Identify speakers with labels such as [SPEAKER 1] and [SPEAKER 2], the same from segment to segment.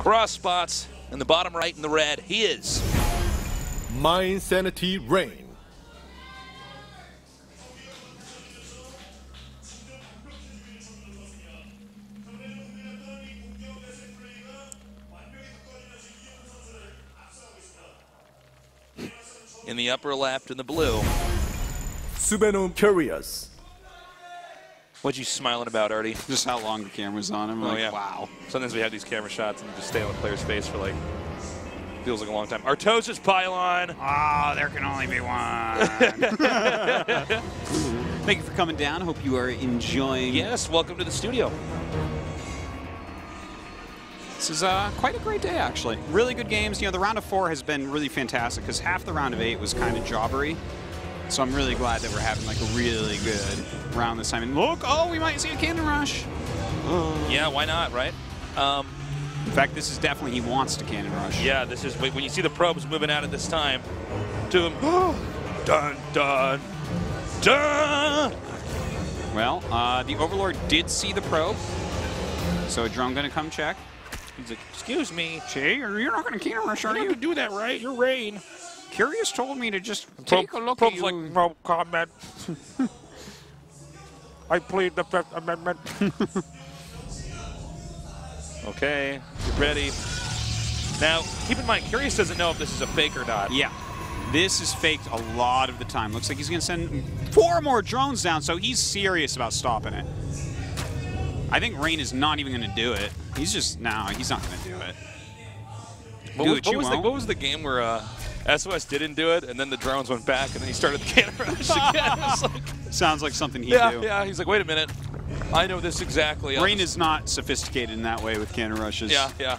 [SPEAKER 1] Cross spots in the bottom right in the red. He is
[SPEAKER 2] Mind Sanity Rain.
[SPEAKER 1] in the upper left in the blue.
[SPEAKER 2] Subenum Curious.
[SPEAKER 1] What you smiling about, Artie?
[SPEAKER 3] Just how long the camera's on him.
[SPEAKER 1] Oh,
[SPEAKER 3] Like,
[SPEAKER 1] yeah.
[SPEAKER 3] wow.
[SPEAKER 1] Sometimes we have these camera shots and just stay on the player's face for like, feels like a long time. Artosis pylon.
[SPEAKER 3] Ah, there can only be one. Thank you for coming down. Hope you are enjoying.
[SPEAKER 1] Yes, welcome to the studio.
[SPEAKER 3] This is quite a great day, actually. Really good games. You know, the round of 4 has been really fantastic because half the round of 8 was kind of jobbery. So I'm really glad that we're having like a really good round this time. And look, oh, we might see a cannon rush.
[SPEAKER 1] Yeah, why not, right?
[SPEAKER 3] In fact, this is definitely he wants to cannon rush.
[SPEAKER 1] Yeah, this is when you see the probes moving out at this time. To him, dun dun dun.
[SPEAKER 3] Well, the Overlord did see the probe, so a drone gonna come check.
[SPEAKER 1] He's like, excuse me.
[SPEAKER 3] Jay, you're not gonna cannon rush, are
[SPEAKER 1] You
[SPEAKER 3] you?
[SPEAKER 1] don't do that, right? You're Rain.
[SPEAKER 3] Curious told me to just take a look at you.
[SPEAKER 1] Like no comment. I plead the Fifth Amendment. Okay, get ready. Now, keep in mind, Curious doesn't know if this is a fake or not.
[SPEAKER 3] Yeah, this is faked a lot of the time. Looks like he's gonna send 4 more drones down, so he's serious about stopping it. I think Rain is not even gonna do it. He's just, no, he's not gonna do it.
[SPEAKER 1] What was the game where SOS didn't do it, and then the drones went back, and then he started the cannon rush again? It was like,
[SPEAKER 3] sounds like something he'd do.
[SPEAKER 1] Yeah, he's like, wait a minute. I know this exactly.
[SPEAKER 3] Rain is not sophisticated in that way with cannon rushes.
[SPEAKER 1] Yeah.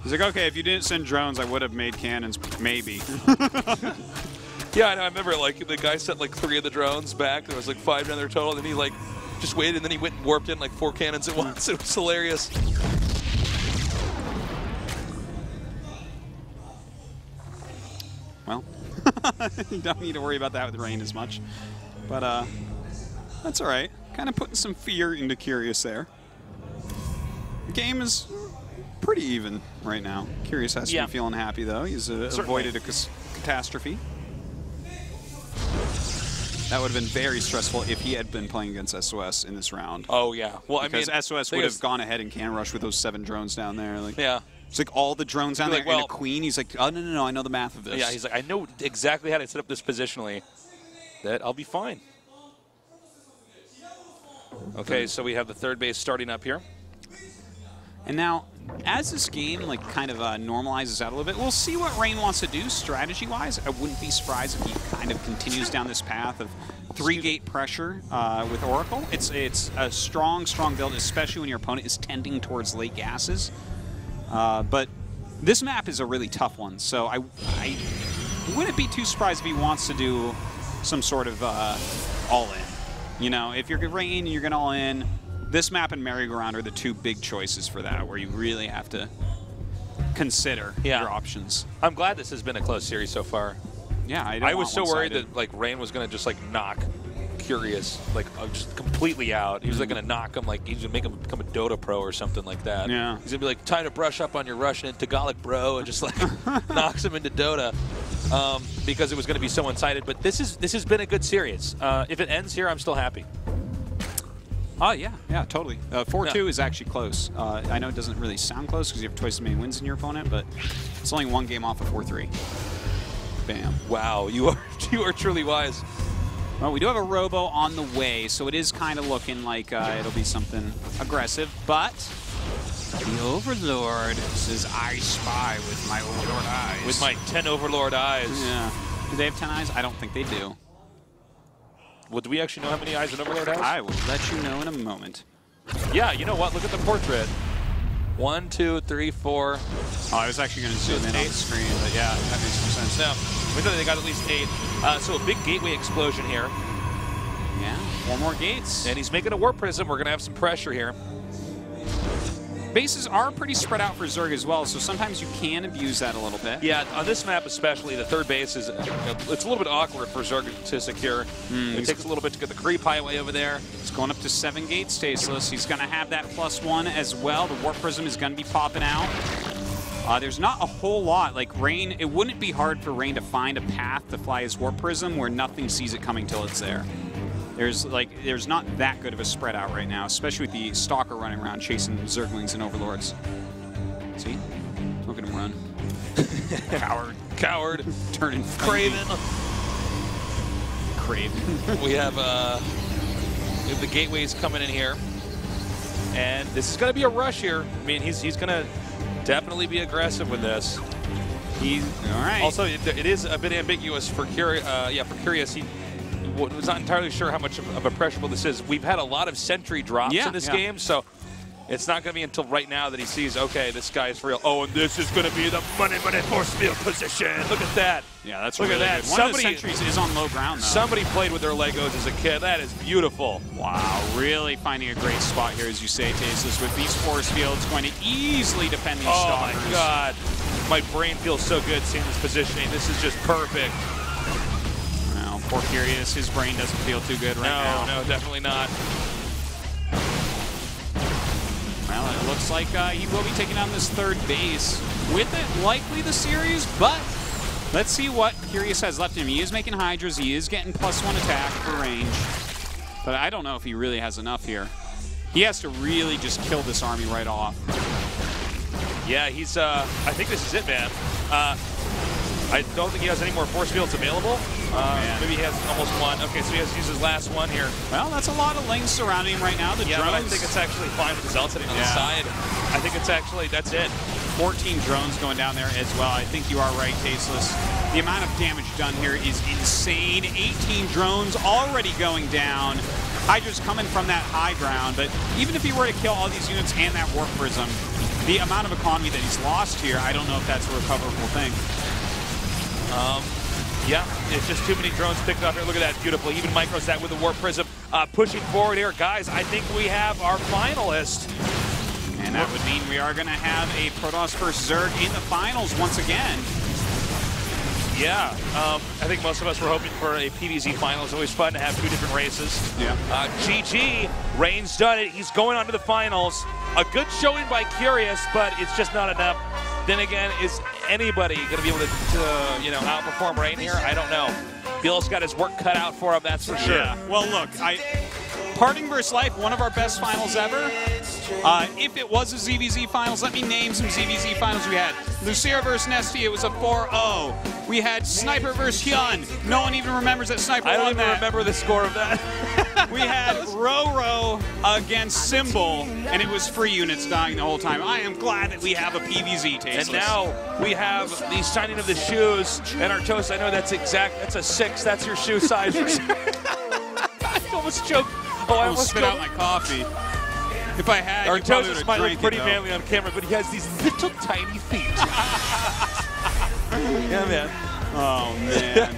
[SPEAKER 3] He's like, okay, if you didn't send drones, I would have made cannons, maybe.
[SPEAKER 1] Yeah, I know. I remember, like, the guy sent, like, 3 of the drones back. There was, like, 5 down there total, and then he, like, just waited, and then he went and warped in, like, 4 cannons at once. It was hilarious.
[SPEAKER 3] Well, you don't need to worry about that with Rain as much. But that's all right. Kind of putting some fear into Curious there. The game is pretty even right now. Curious has to be feeling happy, though. He's avoided a catastrophe. That would have been very stressful if he had been playing against SOS in this round.
[SPEAKER 1] Oh, yeah. Well,
[SPEAKER 3] because
[SPEAKER 1] I mean,
[SPEAKER 3] SOS would have gone ahead and cannon rush with those 7 drones down there. Like,
[SPEAKER 1] yeah.
[SPEAKER 3] It's like all the drones down there and a queen. He's like, oh, no, I know the math of this.
[SPEAKER 1] Yeah, he's like, I know exactly how to set up this positionally. That I'll be fine. Okay, so we have the third base starting up here.
[SPEAKER 3] And now, as this game like kind of normalizes out a little bit, we'll see what Rain wants to do strategy-wise. I wouldn't be surprised if he kind of continues down this path of 3-gate pressure with Oracle. It's a strong build, especially when your opponent is tending towards late gases. But this map is a really tough one, so I wouldn't be too surprised if he wants to do some sort of all-in. You know, if you're Rain and you're going to all-in, this map and Merry-Go-Round are the 2 big choices for that, where you really have to consider your options.
[SPEAKER 1] I'm glad this has been a close series so far.
[SPEAKER 3] Yeah,
[SPEAKER 1] I was so worried that like Rain was going to just like knock Curious like just completely out. He was like going to knock him, like he's going to make him become a Dota pro or something like that.
[SPEAKER 3] Yeah.
[SPEAKER 1] He's going to be like, time to brush up on your Russian and Tagalog, bro, and just like knocks him into Dota because it was going to be so one-sided. But this has been a good series. If it ends here, I'm still happy.
[SPEAKER 3] Oh, yeah, totally. 4-2 is actually close. I know it doesn't really sound close because you have twice as many wins in your opponent, but it's only 1 game off of 4-3. Bam.
[SPEAKER 1] Wow, you are truly wise.
[SPEAKER 3] Well, we do have a Robo on the way, so it is kind of looking like it'll be something aggressive, but the Overlord says, I spy with my Overlord eyes.
[SPEAKER 1] With my 10 Overlord eyes.
[SPEAKER 3] Yeah. Do they have 10 eyes? I don't think they do.
[SPEAKER 1] Well, do we actually know how many eyes an Overlord has?
[SPEAKER 3] I will let you know in a moment.
[SPEAKER 1] Yeah, you know what? Look at the portrait. 1, 2, 3, 4.
[SPEAKER 3] Oh, I was actually going to zoom in on the screen, but yeah, that makes more sense.
[SPEAKER 1] No, we know they got at least 8. So a big gateway explosion here.
[SPEAKER 3] Yeah, 4 more gates.
[SPEAKER 1] And he's making a Warp Prism. We're going to have some pressure here.
[SPEAKER 3] Bases are pretty spread out for Zerg as well, so sometimes you can abuse that a little bit.
[SPEAKER 1] Yeah, on this map especially, the third base is it's a little bit awkward for Zerg to secure. It takes a little bit to get the creep highway over there.
[SPEAKER 3] It's going up to 7 gates, Tasteless. He's going to have that +1 as well. The Warp Prism is going to be popping out. There's not a whole lot. Like Rain, it wouldn't be hard for Rain to find a path to fly his Warp Prism where nothing sees it coming till it's there. There's not that good of a spread out right now, especially with the Stalker running around chasing Zerglings and Overlords. See? Look at him run.
[SPEAKER 1] Coward.
[SPEAKER 3] Turning
[SPEAKER 1] Craven. We have the gateways coming in here. And this is going to be a rush here. I mean, he's going to definitely be aggressive with this.
[SPEAKER 3] All right.
[SPEAKER 1] Also, it is a bit ambiguous for Curious. He was not entirely sure how much of a pressure this is. We've had a lot of sentry drops in this game, so it's not going to be until right now that he sees, okay, this guy is for real. Oh, and this is going to be the money force field position. Look at that.
[SPEAKER 3] Yeah, that's
[SPEAKER 1] Look
[SPEAKER 3] really
[SPEAKER 1] at that.
[SPEAKER 3] good. One of the sentries is on low ground, though.
[SPEAKER 1] Somebody played with their Legos as a kid. That is beautiful.
[SPEAKER 3] Wow, really finding a great spot here, as you say, Tasteless, with these force fields going to easily defend these Stalkers.
[SPEAKER 1] Oh, my God. My brain feels so good seeing this positioning. This is just perfect.
[SPEAKER 3] Well, poor Curious, his brain doesn't feel too good right now.
[SPEAKER 1] No, definitely not.
[SPEAKER 3] Well, it looks like he will be taking on this third base. With it, likely the series, but let's see what Curious has left in him. He is making Hydras. He is getting +1 attack for range. But I don't know if he really has enough here. He has to really just kill this army right off.
[SPEAKER 1] Yeah, he's, I think this is it, man. I don't think he has any more force fields available. Maybe he has almost one. Okay, so he has to use his last one here.
[SPEAKER 3] Well, that's a lot of lanes surrounding him right now. The drones.
[SPEAKER 1] But I think it's actually fine with the Zealot sitting on the side. I think it's actually, that's it.
[SPEAKER 3] 14 drones going down there as well. I think you are right, Tasteless. The amount of damage done here is insane. 18 drones already going down. Hydra's coming from that high ground, but even if he were to kill all these units and that Warp Prism, the amount of economy that he's lost here, I don't know if that's a recoverable thing.
[SPEAKER 1] Yeah, it's just too many drones picked up here. Look at that, beautiful. Even micros that with the Warp Prism. Pushing forward here. Guys, I think we have our finalist.
[SPEAKER 3] And that would mean we are going to have a Protoss versus Zerg in the finals once again.
[SPEAKER 1] Yeah, I think most of us were hoping for a PvZ final. It's always fun to have two different races.
[SPEAKER 3] Yeah.
[SPEAKER 1] GG, Rain's done it. He's going on to the finals. A good showing by Curious, but it's just not enough. Then again, is anybody going to be able to outperform Rain here? I don't know. Bill's got his work cut out for him, that's for sure.
[SPEAKER 3] Yeah. Well, look, Parting vs. Life, one of our best finals ever. If it was a ZVZ finals, let me name some ZVZ finals we had. Lucera vs. Nesty, it was a 4-0. We had Sniper vs. Hyun. No one even remembers that Sniper won that.
[SPEAKER 1] I don't even remember the score of that.
[SPEAKER 3] We had Ro.4 against Symbol, and it was free units dying the whole time. I am glad that we have a PvZ, Tasteless.
[SPEAKER 1] And now we have the signing of the shoes, and our toast, I know that's a 6. That's your shoe size. I almost choked. Oh, I almost
[SPEAKER 3] spit out my coffee. If I had,
[SPEAKER 1] our toast is
[SPEAKER 3] drank
[SPEAKER 1] smiling pretty
[SPEAKER 3] it,
[SPEAKER 1] manly on camera, but he has these little tiny feet. Yeah, man.
[SPEAKER 3] Oh, man.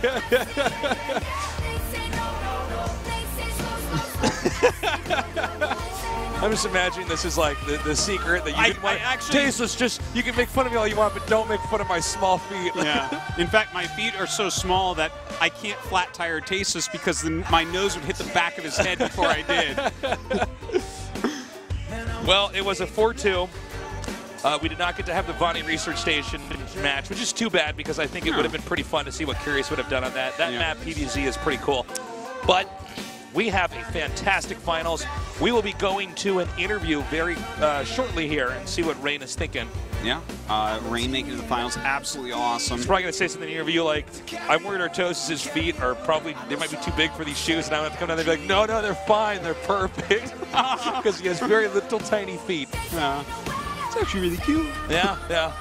[SPEAKER 1] I'm just imagining this is like the secret that you can actually. Tasteless, just you can make fun of me all you want, but don't make fun of my small feet.
[SPEAKER 3] Yeah. In fact, my feet are so small that I can't flat tire Tasteless because my nose would hit the back of his head before I did.
[SPEAKER 1] Well, it was a 4-2. We did not get to have the Vonnie Research Station match, which is too bad because I think it would have been pretty fun to see what Curious would have done on that. That map PvZ is pretty cool. But we have a fantastic finals. We will be going to an interview very shortly here and see what Rain is thinking.
[SPEAKER 3] Yeah, Rain making it to the finals, absolutely awesome.
[SPEAKER 1] He's probably going to say something in the interview like, I'm worried Artosis' feet are probably, they might be too big for these shoes, and I'm going to have to come down there and be like, no, they're fine, they're perfect. Because he has very little tiny feet.
[SPEAKER 3] Yeah. It's actually really cute.
[SPEAKER 1] Yeah, yeah.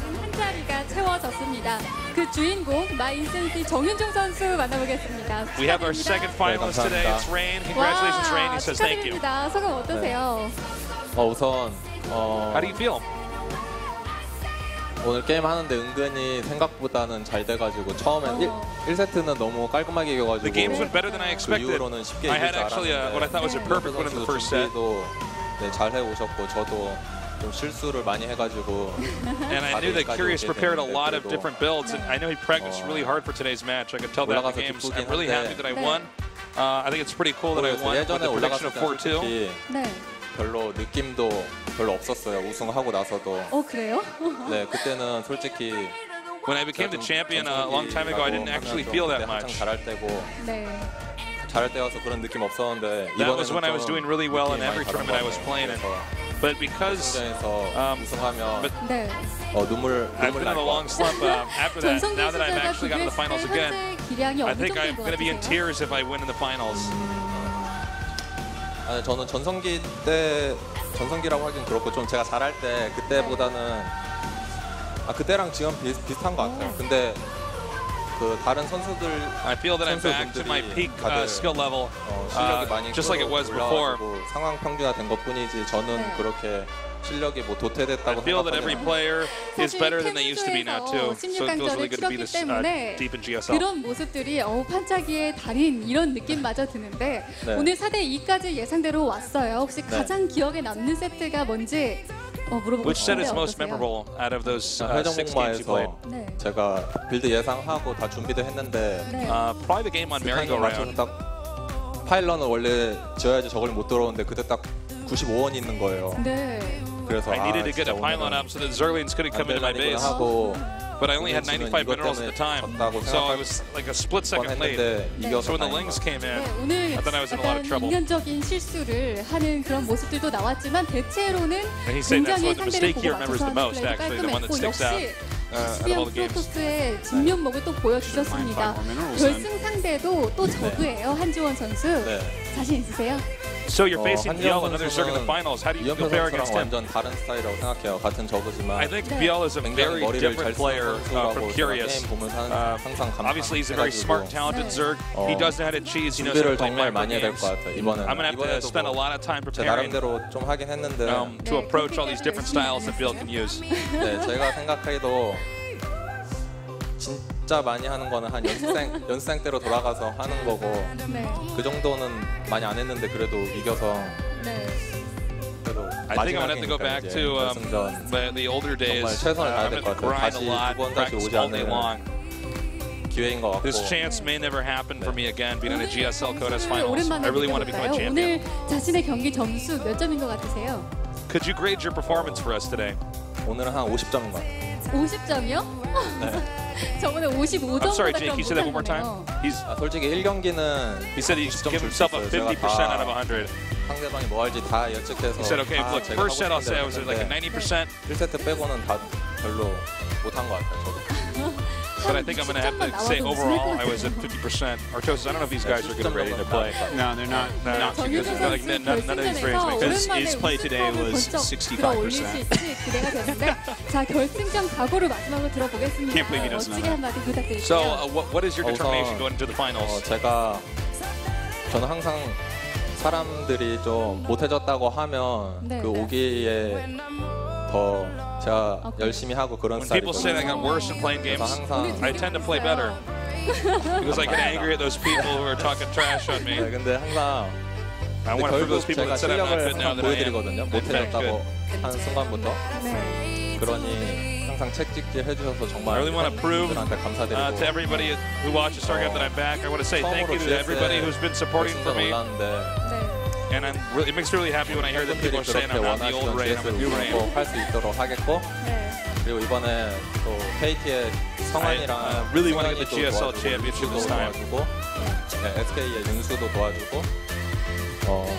[SPEAKER 4] 한 자리가 채워졌습니다. 그 주인공 마인센시 정윤종 선수 만나보겠습니다.
[SPEAKER 1] We have our second finalist today. It's Rain. Congratulations, Rain. He says thank you.
[SPEAKER 4] 축하드립니다. 소감 어떠세요?
[SPEAKER 5] 우선
[SPEAKER 1] How do you feel?
[SPEAKER 5] 오늘 게임 하는데 은근히 생각보다는 잘 돼가지고 처음엔 1세트는 너무 깔끔하게 이겨가지고
[SPEAKER 1] The games went better than I expected.
[SPEAKER 5] 그 이후로는 쉽게
[SPEAKER 1] I
[SPEAKER 5] 이길
[SPEAKER 1] had
[SPEAKER 5] 줄
[SPEAKER 1] actually what I thought was a perfect one in the first set.
[SPEAKER 5] 네, 잘 해오셨고 저도 좀 실수를 많이 해가지고
[SPEAKER 1] And I knew that Curious prepared a lot of different builds, and I know he practiced really hard for today's match. I could tell that in the games. I'm really happy that I won. I think it's pretty cool that I won with the prediction of 4-2.
[SPEAKER 4] 네.
[SPEAKER 5] 별로 느낌도 별로 없었어요. 우승하고 나서도.
[SPEAKER 4] 그래요?
[SPEAKER 5] 네, 그때는 솔직히
[SPEAKER 1] When I became the champion a long time ago, I didn't actually feel that
[SPEAKER 5] 한창
[SPEAKER 1] much.
[SPEAKER 5] 잘할 때고
[SPEAKER 4] 네.
[SPEAKER 5] 잘할 때여서 그런 느낌 없었는데
[SPEAKER 1] That was
[SPEAKER 5] 이번에는
[SPEAKER 1] when I was doing really well in
[SPEAKER 5] 느낌이
[SPEAKER 1] every
[SPEAKER 5] 많이
[SPEAKER 1] tournament I was
[SPEAKER 5] 다른 것
[SPEAKER 1] playing in.
[SPEAKER 5] 같아요.
[SPEAKER 1] But because
[SPEAKER 5] 결승전에서 우승하면
[SPEAKER 1] but
[SPEAKER 4] 네.
[SPEAKER 5] 눈물
[SPEAKER 1] I've been in
[SPEAKER 5] 날
[SPEAKER 1] a
[SPEAKER 5] 것
[SPEAKER 1] long
[SPEAKER 5] 같아요.
[SPEAKER 1] slump after that.
[SPEAKER 4] 전성기
[SPEAKER 1] Now that I've
[SPEAKER 4] 시절과
[SPEAKER 1] actually gotten to the finals
[SPEAKER 4] 비교했을 때
[SPEAKER 1] again,
[SPEAKER 4] 현재 기량이
[SPEAKER 1] I
[SPEAKER 4] 어느
[SPEAKER 1] think I'm
[SPEAKER 4] 정도인 것
[SPEAKER 1] going to be in
[SPEAKER 4] 같으세요?
[SPEAKER 1] tears if I win in the finals.
[SPEAKER 5] 아니, 저는 전성기라고 하긴 그렇고 좀 제가 잘할 때 그때보다는 그때랑 지금 비슷한 것 같아요. 근데 그 다른 선수들
[SPEAKER 1] I feel that I'm back to my peak skill level,
[SPEAKER 5] 실력이 많이
[SPEAKER 1] just like it was before.
[SPEAKER 5] 올라가지고 상황 평준화 된 것뿐이지 저는
[SPEAKER 4] 네.
[SPEAKER 5] 그렇게 실력이 뭐
[SPEAKER 1] I
[SPEAKER 5] 도태됐다고
[SPEAKER 1] feel that every
[SPEAKER 5] 생각하지
[SPEAKER 1] player is
[SPEAKER 4] 사실
[SPEAKER 1] better than they used to be now too. So it feels really good to be this deep in GSL.
[SPEAKER 4] 그런 모습들이 판차기의 달인 이런 느낌마저 드는데
[SPEAKER 5] 네.
[SPEAKER 4] 오늘 4대2까지 예상대로 왔어요. 혹시
[SPEAKER 5] 네.
[SPEAKER 4] 가장 기억에 남는 세트가 뭔지 물어보고
[SPEAKER 1] Which set
[SPEAKER 4] 싶은데
[SPEAKER 1] is most
[SPEAKER 4] 어떠세요?
[SPEAKER 1] memorable out of those 6 games you played?
[SPEAKER 5] 회전목마에서
[SPEAKER 4] 네.
[SPEAKER 5] 제가 빌드 예상하고 다 준비도 했는데
[SPEAKER 4] 네.
[SPEAKER 1] Probably the game on
[SPEAKER 5] 타이밍 맞춰서
[SPEAKER 1] merry-go-round.
[SPEAKER 5] 딱 파일런은 원래 지어야지 저걸 못 들어오는데 그때 딱 95원 있는 거예요.
[SPEAKER 4] 네.
[SPEAKER 5] 그래서
[SPEAKER 1] I needed to get
[SPEAKER 5] 진짜
[SPEAKER 1] a pylon
[SPEAKER 5] 오늘은
[SPEAKER 1] up so that Zerlings couldn't come into my
[SPEAKER 5] 안될라니구나
[SPEAKER 1] base.
[SPEAKER 5] 하고
[SPEAKER 1] But I only had
[SPEAKER 5] 지는
[SPEAKER 1] 95
[SPEAKER 5] 이것
[SPEAKER 1] minerals at the time,
[SPEAKER 5] 졌다고
[SPEAKER 1] so I
[SPEAKER 5] 생각할
[SPEAKER 1] was like a split second late.
[SPEAKER 5] 뻔했는데 이겨서
[SPEAKER 1] So when the
[SPEAKER 5] 다행인
[SPEAKER 1] Lings
[SPEAKER 5] 것
[SPEAKER 1] came in,
[SPEAKER 4] 네, 오늘
[SPEAKER 1] I thought I was in a lot of
[SPEAKER 4] 약간
[SPEAKER 1] trouble.
[SPEAKER 4] 인간적인 실수를 하는 그런 모습들도 나왔지만 대체로는
[SPEAKER 1] And he's saying that's
[SPEAKER 4] 굉장히
[SPEAKER 1] what the
[SPEAKER 4] 상대를
[SPEAKER 1] mistake he
[SPEAKER 4] 보고
[SPEAKER 1] remembers the
[SPEAKER 4] 맞춰서
[SPEAKER 1] most,
[SPEAKER 4] 플레이도
[SPEAKER 1] actually, the one that
[SPEAKER 4] 깔끔했고
[SPEAKER 1] sticks out
[SPEAKER 4] 역시
[SPEAKER 1] out of all the games.
[SPEAKER 4] 프로토스의 진면목을 또 보여주셨습니다. 결승 상대도 또 저그예요, 한지원 선수.
[SPEAKER 5] 네.
[SPEAKER 4] 자신 있으세요?
[SPEAKER 1] So you're facing Biel,
[SPEAKER 5] 한지원
[SPEAKER 1] another Zerg in the
[SPEAKER 5] 선수는
[SPEAKER 1] finals. How do you
[SPEAKER 5] 이연표
[SPEAKER 1] compare
[SPEAKER 5] 선수랑
[SPEAKER 1] against him?
[SPEAKER 5] 완전 다른 스타일이라고 생각해요. 같은 저그지만
[SPEAKER 1] I think
[SPEAKER 4] 네.
[SPEAKER 1] Biel is a very
[SPEAKER 5] 굉장히 머리를
[SPEAKER 1] different
[SPEAKER 5] 잘
[SPEAKER 1] player
[SPEAKER 5] 쓰는 선수라고
[SPEAKER 1] from
[SPEAKER 5] 제가
[SPEAKER 1] Curious.
[SPEAKER 5] 게임 보면서 항상
[SPEAKER 1] Obviously, he's a very smart, talented Zerg. He does know how to cheese. He knows how to
[SPEAKER 5] 준비를
[SPEAKER 1] play
[SPEAKER 5] 정말
[SPEAKER 1] macro
[SPEAKER 5] 많이 해야 될
[SPEAKER 1] games.
[SPEAKER 5] 것 같아요. 이번에는
[SPEAKER 1] I'm going to have to
[SPEAKER 5] 이번에도
[SPEAKER 1] spend a
[SPEAKER 5] 뭐
[SPEAKER 1] lot of time
[SPEAKER 5] 제
[SPEAKER 1] preparing
[SPEAKER 5] 나름대로 좀 하긴 했는데
[SPEAKER 1] to approach all these different styles that Biel can use.
[SPEAKER 5] 네, 제가 생각해도 진짜 많이 하는 거는 한 연습생 때로 돌아가서 하는 거고
[SPEAKER 4] 네.
[SPEAKER 5] 그 정도는 많이 안 했는데 그래도 이겨서
[SPEAKER 4] 네.
[SPEAKER 5] 그래도
[SPEAKER 1] I think I'm going to have to go
[SPEAKER 5] 마지막이니까
[SPEAKER 1] back
[SPEAKER 5] 이제
[SPEAKER 1] to
[SPEAKER 5] 결승전
[SPEAKER 1] the older days.
[SPEAKER 5] 정말 최선을 다해야
[SPEAKER 1] I'm
[SPEAKER 5] 될
[SPEAKER 1] going to
[SPEAKER 5] 것 같아요.
[SPEAKER 1] grind a
[SPEAKER 5] 다시
[SPEAKER 1] lot,
[SPEAKER 5] 두 번 다시
[SPEAKER 1] practice
[SPEAKER 5] 오지
[SPEAKER 1] all day
[SPEAKER 5] 않는
[SPEAKER 1] long.
[SPEAKER 5] 기회인 것 같고
[SPEAKER 1] This chance may never happen for me again, being in a GSL Codas
[SPEAKER 4] 점수를
[SPEAKER 1] finals.
[SPEAKER 4] 오랜만에
[SPEAKER 1] I really want to become a
[SPEAKER 4] 느껴볼까요?
[SPEAKER 1] champion.
[SPEAKER 4] 오늘 자신의 경기 점수 몇 점인 것 같으세요?
[SPEAKER 1] Could you grade your performance for us today?
[SPEAKER 5] 오늘은 한 50점인 것 같아요.
[SPEAKER 4] 50점이요? 저번에 55점보다
[SPEAKER 1] I'm sorry, Jake. You said that one more time. He's
[SPEAKER 5] 솔직히 1경기는
[SPEAKER 1] he said he give himself a 50% out of 100.
[SPEAKER 5] 상대방이 뭐 할지 다 예측해서
[SPEAKER 1] He said, okay, look,
[SPEAKER 5] 제가
[SPEAKER 1] first set I'll
[SPEAKER 5] 하고
[SPEAKER 1] say I was at like a
[SPEAKER 5] 싶은데
[SPEAKER 1] 90%,
[SPEAKER 5] 1세트 빼고는 다 별로 못한 것 같아요. 저도.
[SPEAKER 1] but I think I'm going to have to say overall I was at 50%. Artosis, I don't know if these guys are good ready to play.
[SPEAKER 3] No, they're not. Not too good.
[SPEAKER 4] 정유준
[SPEAKER 1] Like,
[SPEAKER 4] 선수
[SPEAKER 1] none of these ratings make
[SPEAKER 3] Because
[SPEAKER 1] sense.
[SPEAKER 4] 결승전에서
[SPEAKER 3] his play today
[SPEAKER 4] 오랜만에
[SPEAKER 3] was
[SPEAKER 4] 우승컵을 번쩍 들어올릴 수
[SPEAKER 3] 65%.
[SPEAKER 4] 있을지 기대가 되는데 자 결승전 각오를 마지막으로 들어보겠습니다.
[SPEAKER 3] Can't believe he doesn't
[SPEAKER 4] 멋지게
[SPEAKER 3] know
[SPEAKER 4] 한마디 부탁드릴게요.
[SPEAKER 1] So, what is your
[SPEAKER 5] 우선,
[SPEAKER 1] determination going into the finals?
[SPEAKER 5] 저는 항상 사람들이 좀 못해졌다고 하면
[SPEAKER 4] 네,
[SPEAKER 5] 그
[SPEAKER 4] 네.
[SPEAKER 5] 오기에 더 제가
[SPEAKER 4] 오케이.
[SPEAKER 5] 열심히 하고 그런
[SPEAKER 1] When people say I
[SPEAKER 5] 스타일이거든요.
[SPEAKER 1] got worse in playing games,
[SPEAKER 5] 그래서 항상
[SPEAKER 1] I tend to play better because I get angry at those people who are talking trash on me.
[SPEAKER 5] 네, 근데 항상
[SPEAKER 1] I want to prove those
[SPEAKER 5] 결국
[SPEAKER 1] people
[SPEAKER 5] 제가
[SPEAKER 1] that said I'm not
[SPEAKER 5] 실력을
[SPEAKER 1] good now
[SPEAKER 5] 항상
[SPEAKER 1] that I am.
[SPEAKER 5] 보여드리거든요.
[SPEAKER 1] In fact,
[SPEAKER 5] 못해졌다고
[SPEAKER 1] good.
[SPEAKER 5] 한 순간부터.
[SPEAKER 4] 네.
[SPEAKER 5] 그러니 항상 책찍질 해주셔서
[SPEAKER 1] I
[SPEAKER 5] 정말
[SPEAKER 1] really want to prove
[SPEAKER 5] 분들한테 감사드리고
[SPEAKER 1] to everybody who watches StarCraft that I'm back. I want to say thank you to everybody who's been supporting for
[SPEAKER 5] 결승전
[SPEAKER 1] me.
[SPEAKER 5] 올랐는데
[SPEAKER 4] 네.
[SPEAKER 1] And it makes me really happy when I hear that people
[SPEAKER 5] 팬분들이
[SPEAKER 1] are saying
[SPEAKER 5] 그렇게
[SPEAKER 1] I'm not the old
[SPEAKER 5] 원하시던
[SPEAKER 1] Ray, I'm a
[SPEAKER 5] GSL
[SPEAKER 1] new Ray.
[SPEAKER 5] 우승도 할 수 있도록 하겠고
[SPEAKER 4] 네.
[SPEAKER 5] 그리고 이번에 또 KT의 성환이랑
[SPEAKER 1] I really want to get the
[SPEAKER 5] 승관이도
[SPEAKER 1] GSL
[SPEAKER 5] 도와주고,
[SPEAKER 1] championship this
[SPEAKER 5] 윤수도
[SPEAKER 1] time.
[SPEAKER 5] 도와주고 네, SK의 윤수도 도와주고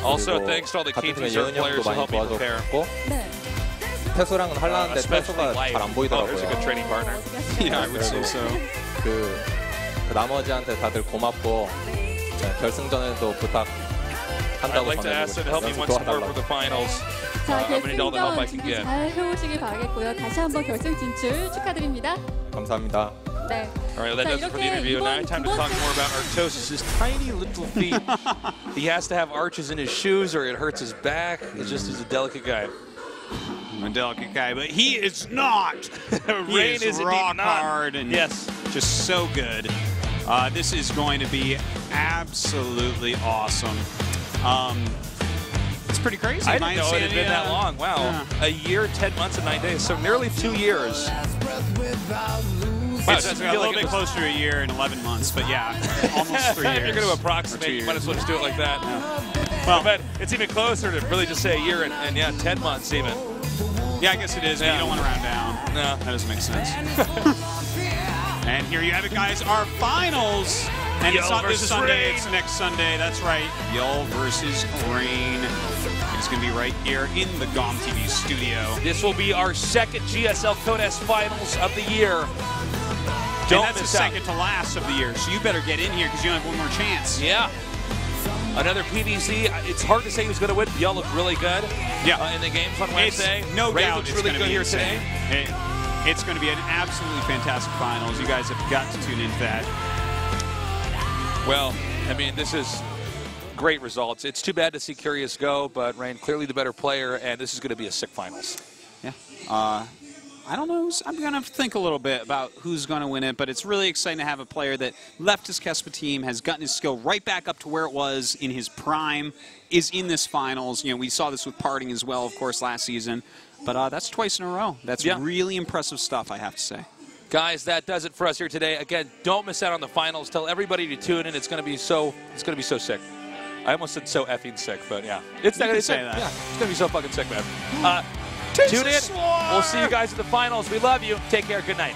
[SPEAKER 1] Also,
[SPEAKER 5] 그리고
[SPEAKER 1] thanks to all the
[SPEAKER 5] 같은 팀의
[SPEAKER 1] KT
[SPEAKER 5] 예은이
[SPEAKER 1] players
[SPEAKER 5] 형도
[SPEAKER 1] who
[SPEAKER 5] 많이
[SPEAKER 1] helped me prepare.
[SPEAKER 5] 도와줬고
[SPEAKER 4] 네.
[SPEAKER 5] 태수랑은 하려는데
[SPEAKER 1] Especially
[SPEAKER 5] 태수가
[SPEAKER 1] Light.
[SPEAKER 5] 잘 안
[SPEAKER 1] Oh,
[SPEAKER 5] 보이더라고요.
[SPEAKER 1] there's a good training partner.
[SPEAKER 3] Yeah, I would say so.
[SPEAKER 5] 그 나머지한테 다들 고맙고 네, 결승전에도
[SPEAKER 1] I'd
[SPEAKER 5] 부탁한다고
[SPEAKER 1] like to ask them to help me
[SPEAKER 5] 연습
[SPEAKER 1] once more for
[SPEAKER 5] 도와달라고.
[SPEAKER 1] the finals.
[SPEAKER 4] 자
[SPEAKER 1] I'm going to need all the help I
[SPEAKER 4] 결승전
[SPEAKER 1] can
[SPEAKER 4] 준비
[SPEAKER 1] get.
[SPEAKER 4] 잘 해오시길 바라겠고요. 다시 한번 결승 진출 축하드립니다.
[SPEAKER 5] 감사합니다.
[SPEAKER 4] 네.
[SPEAKER 1] All right, that
[SPEAKER 4] 자,
[SPEAKER 1] does it for the
[SPEAKER 4] 이렇게
[SPEAKER 1] interview. Now
[SPEAKER 4] 이번
[SPEAKER 1] time
[SPEAKER 4] 두
[SPEAKER 1] to talk
[SPEAKER 4] 번째
[SPEAKER 1] more about Artosis' tiny little feet. He has to have arches in his shoes or it hurts his back. It's just he's a delicate guy.
[SPEAKER 3] A delicate guy, but he is not.
[SPEAKER 1] Rain
[SPEAKER 3] He
[SPEAKER 1] is
[SPEAKER 3] is
[SPEAKER 1] indeed
[SPEAKER 3] rock
[SPEAKER 1] not.
[SPEAKER 3] hard and
[SPEAKER 1] Yes.
[SPEAKER 3] just so good. This is going to be absolutely awesome. It's pretty crazy.
[SPEAKER 1] I
[SPEAKER 3] My
[SPEAKER 1] didn't know it had been
[SPEAKER 3] insanity,
[SPEAKER 1] that long. Wow.
[SPEAKER 3] yeah.
[SPEAKER 1] A year, 10 months, and 9 days. So nearly 2 years. Wow,
[SPEAKER 3] It's
[SPEAKER 1] doesn't
[SPEAKER 3] a
[SPEAKER 1] feel
[SPEAKER 3] little
[SPEAKER 1] like it
[SPEAKER 3] bit
[SPEAKER 1] was-
[SPEAKER 3] closer to a year and 11 months, but yeah, almost 3 years.
[SPEAKER 1] If you're going to
[SPEAKER 3] or 2
[SPEAKER 1] approximate, you might as well
[SPEAKER 3] years.
[SPEAKER 1] just do it like that.
[SPEAKER 3] Well,
[SPEAKER 1] but it's even closer to really just say a year and yeah, 10 months even.
[SPEAKER 3] yeah, I guess it is, but
[SPEAKER 1] Yeah.
[SPEAKER 3] you don't want to round down.
[SPEAKER 1] No.
[SPEAKER 3] That doesn't make sense. And here you have it, guys, our finals. And it's
[SPEAKER 1] Yo
[SPEAKER 3] not this
[SPEAKER 1] versus
[SPEAKER 3] Sunday,
[SPEAKER 1] Rain.
[SPEAKER 3] it's next Sunday. That's right. Yo versus Rain. It's going to be right here in the GOM TV studio.
[SPEAKER 1] This will be our second GSL Code S Finals of the year.
[SPEAKER 3] And
[SPEAKER 1] Don't
[SPEAKER 3] that's the
[SPEAKER 1] miss out.
[SPEAKER 3] second to last of the year, so you better get in here because you only have one more chance.
[SPEAKER 1] Yeah. Another PVZ. It's hard to say who's going to win. Y'all look really good in the games on Wednesday.
[SPEAKER 3] It's, no
[SPEAKER 1] Ray
[SPEAKER 3] doubt
[SPEAKER 1] looks
[SPEAKER 3] it's
[SPEAKER 1] really
[SPEAKER 3] going to
[SPEAKER 1] good
[SPEAKER 3] be
[SPEAKER 1] here
[SPEAKER 3] insane.
[SPEAKER 1] today.
[SPEAKER 3] It's going to be an absolutely fantastic finals. You guys have got to tune into that.
[SPEAKER 1] Well, I mean, this is great results. It's too bad to see Curious go, but Rain clearly the better player, and this is going to be a sick finals.
[SPEAKER 3] Yeah. I don't know. I'm going to think a little bit about who's going to win it, but it's really exciting to have a player that left his Kespa team, has gotten his skill right back up to where it was in his prime, is in this finals. You know, we saw this with Parting as well, of course, last season. But that's twice in a row. That's really impressive stuff, I have to say.
[SPEAKER 1] Guys, that does it for us here today. Again, don't miss out on the finals. Tell everybody to tune in. It's going to be so sick. I almost said so effing sick, but yeah. It's not going to say that. Yeah, it's going to be so fucking sick, man. Tune in. We'll see you guys at the finals. We love you. Take care. Good night.